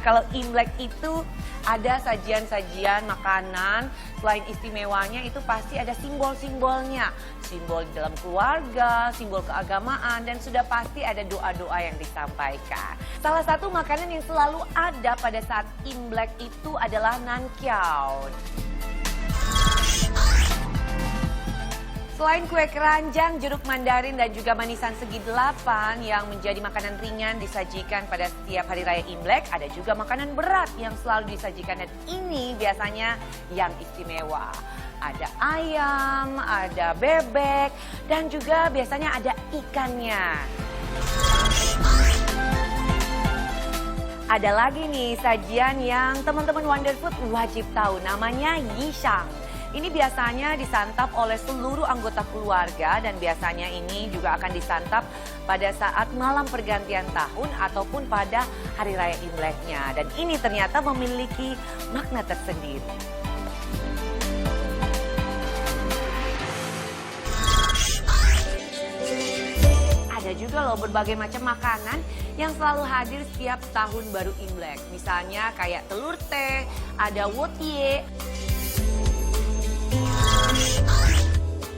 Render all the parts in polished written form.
kalau Imlek itu ada sajian-sajian makanan, selain istimewanya itu pasti ada simbol-simbolnya. Simbol dalam keluarga, simbol keagamaan, dan sudah pasti ada doa-doa yang disampaikan. Salah satu makanan yang selalu ada pada saat Imlek itu adalah nankiao. Selain kue keranjang, jeruk mandarin, dan juga manisan segi delapan yang menjadi makanan ringan disajikan pada setiap hari raya Imlek, ada juga makanan berat yang selalu disajikan, dan ini biasanya yang istimewa. Ada ayam, ada bebek, dan juga biasanya ada ikannya. Ada lagi nih sajian yang teman-teman Wonder Food wajib tahu, namanya yishang. Ini biasanya disantap oleh seluruh anggota keluarga dan biasanya ini juga akan disantap pada saat malam pergantian tahun ataupun pada hari raya Imleknya. Dan ini ternyata memiliki makna tersendiri. Ada juga loh berbagai macam makanan yang selalu hadir setiap tahun baru Imlek. Misalnya kayak telur teh, ada wotie.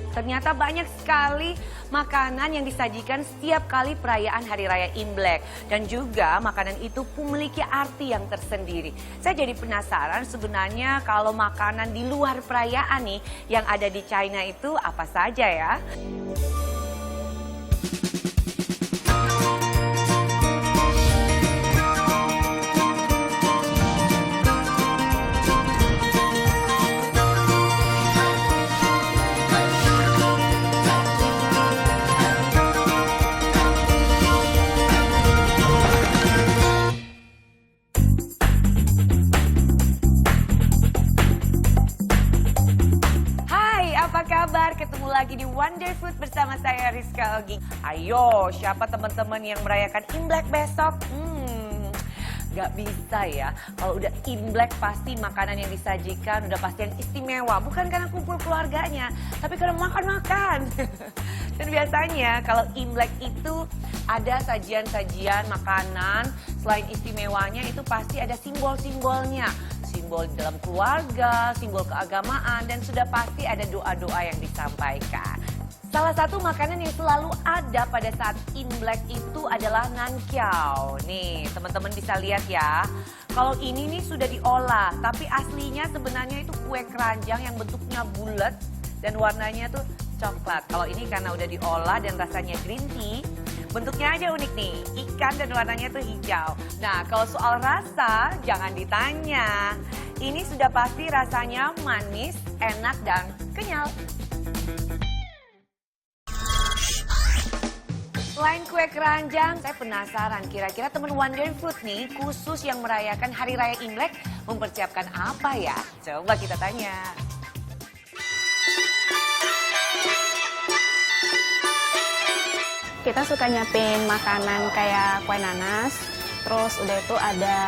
Ternyata banyak sekali makanan yang disajikan setiap kali perayaan Hari Raya Imlek. Dan juga makanan itu memiliki arti yang tersendiri. Saya jadi penasaran sebenarnya kalau makanan di luar perayaan nih yang ada di China itu apa saja ya? Ketemu lagi di Wonder Food bersama saya Rizka Ogi. Ayo, siapa teman-teman yang merayakan Imlek besok? Gak bisa ya, kalau udah Imlek pasti makanan yang disajikan udah pasti yang istimewa. Bukan karena kumpul keluarganya, tapi karena makan-makan. Dan biasanya kalau Imlek itu ada sajian-sajian makanan, selain istimewanya itu pasti ada simbol-simbolnya. Simbol dalam keluarga, simbol keagamaan, dan sudah pasti ada doa-doa yang disampaikan. Salah satu makanan yang selalu ada pada saat Imlek itu adalah nankiao. Nih, teman-teman bisa lihat ya. Kalau ini nih sudah diolah, tapi aslinya sebenarnya itu kue keranjang yang bentuknya bulat dan warnanya tuh coklat. Kalau ini karena udah diolah dan rasanya green tea, bentuknya aja unik nih, ikan dan warnanya tuh hijau. Nah, kalau soal rasa, jangan ditanya. Ini sudah pasti rasanya manis, enak, dan kenyal. Selain kue keranjang, saya penasaran kira-kira teman Wonder Food nih, khusus yang merayakan Hari Raya Imlek, mempersiapkan apa ya? Coba kita tanya. Kita suka nyiapin makanan kayak kue nanas, terus udah itu ada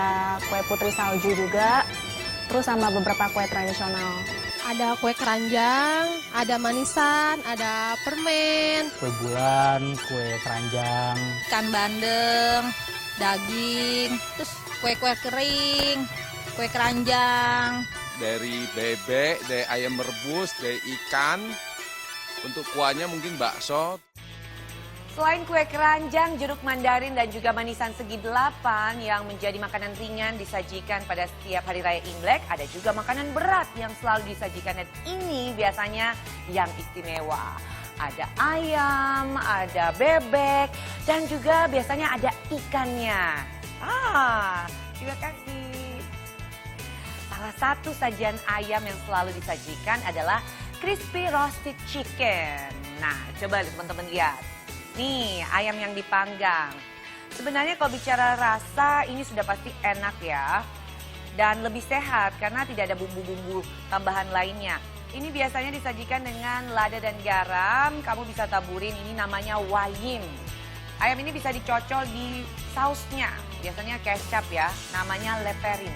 kue putri salju juga, terus sama beberapa kue tradisional. Ada kue keranjang, ada manisan, ada permen, kue bulan, kue keranjang, ikan bandeng, daging, terus kue-kue kering, kue keranjang. Dari bebek, dari ayam rebus, dari ikan, untuk kuahnya mungkin bakso. Selain kue keranjang, jeruk mandarin, dan juga manisan segi delapan yang menjadi makanan ringan disajikan pada setiap hari raya Imlek, ada juga makanan berat yang selalu disajikan, dan ini biasanya yang istimewa. Ada ayam, ada bebek, dan juga biasanya ada ikannya. Terima kasih. Salah satu sajian ayam yang selalu disajikan adalah crispy roasted chicken. Nah, coba teman-teman lihat. Nih, ayam yang dipanggang. Sebenarnya kalau bicara rasa, ini sudah pasti enak ya. Dan lebih sehat karena tidak ada bumbu-bumbu tambahan lainnya. Ini biasanya disajikan dengan lada dan garam. Kamu bisa taburin, ini namanya wayim. Ayam ini bisa dicocol di sausnya. Biasanya kecap ya, namanya leperin.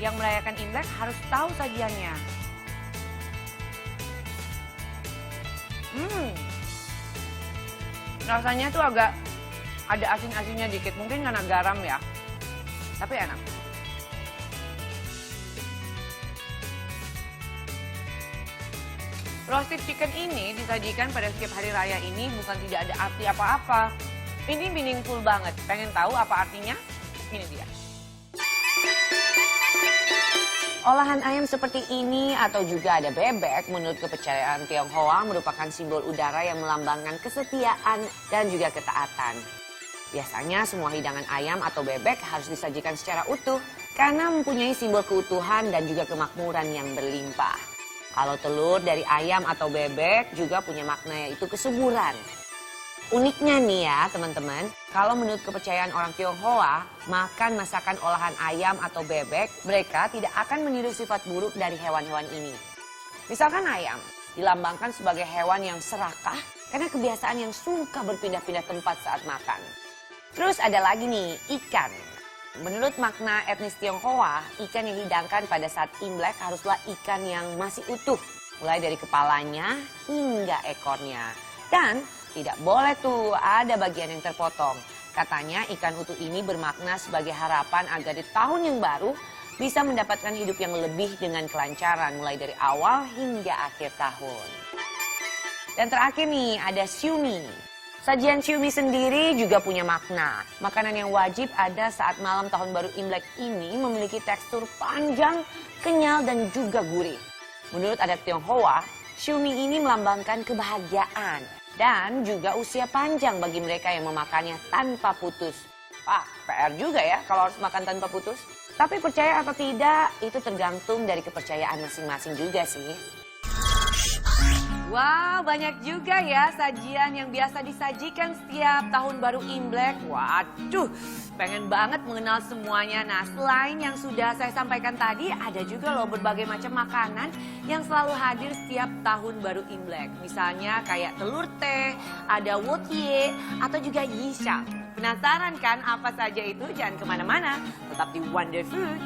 Yang merayakan Imlek harus tahu sajiannya. Rasanya tuh agak ada asin-asinnya dikit, mungkin karena garam ya. Tapi enak. Roasted chicken ini disajikan pada setiap hari raya ini bukan tidak ada arti apa-apa. Ini meaningful banget. Pengen tahu apa artinya? Ini dia. Olahan ayam seperti ini atau juga ada bebek menurut kepercayaan Tionghoa merupakan simbol udara yang melambangkan kesetiaan dan juga ketaatan. Biasanya semua hidangan ayam atau bebek harus disajikan secara utuh karena mempunyai simbol keutuhan dan juga kemakmuran yang berlimpah. Kalau telur dari ayam atau bebek juga punya makna yaitu kesuburan. Uniknya nih ya teman-teman, kalau menurut kepercayaan orang Tionghoa, makan masakan olahan ayam atau bebek, mereka tidak akan meniru sifat buruk dari hewan-hewan ini. Misalkan ayam, dilambangkan sebagai hewan yang serakah karena kebiasaan yang suka berpindah-pindah tempat saat makan. Terus ada lagi nih, ikan. Menurut makna etnis Tionghoa, ikan yang dihidangkan pada saat Imlek haruslah ikan yang masih utuh, mulai dari kepalanya hingga ekornya. Dan tidak boleh tuh ada bagian yang terpotong. Katanya ikan utuh ini bermakna sebagai harapan agar di tahun yang baru bisa mendapatkan hidup yang lebih dengan kelancaran mulai dari awal hingga akhir tahun. Dan terakhir nih ada siumi. Sajian siumi sendiri juga punya makna. Makanan yang wajib ada saat malam tahun baru Imlek ini memiliki tekstur panjang, kenyal dan juga gurih. Menurut adat Tionghoa, siumi ini melambangkan kebahagiaan dan juga usia panjang bagi mereka yang memakannya tanpa putus. PR juga ya kalau harus makan tanpa putus. Tapi percaya atau tidak, itu tergantung dari kepercayaan masing-masing juga sih. Wow, banyak juga ya sajian yang biasa disajikan setiap tahun baru Imlek. Waduh, pengen banget mengenal semuanya. Nah, selain yang sudah saya sampaikan tadi, ada juga loh berbagai macam makanan yang selalu hadir setiap tahun baru Imlek. Misalnya kayak telur teh, ada wotie, atau juga yishang. Penasaran kan apa saja itu? Jangan kemana-mana, tetap di Wonder Food.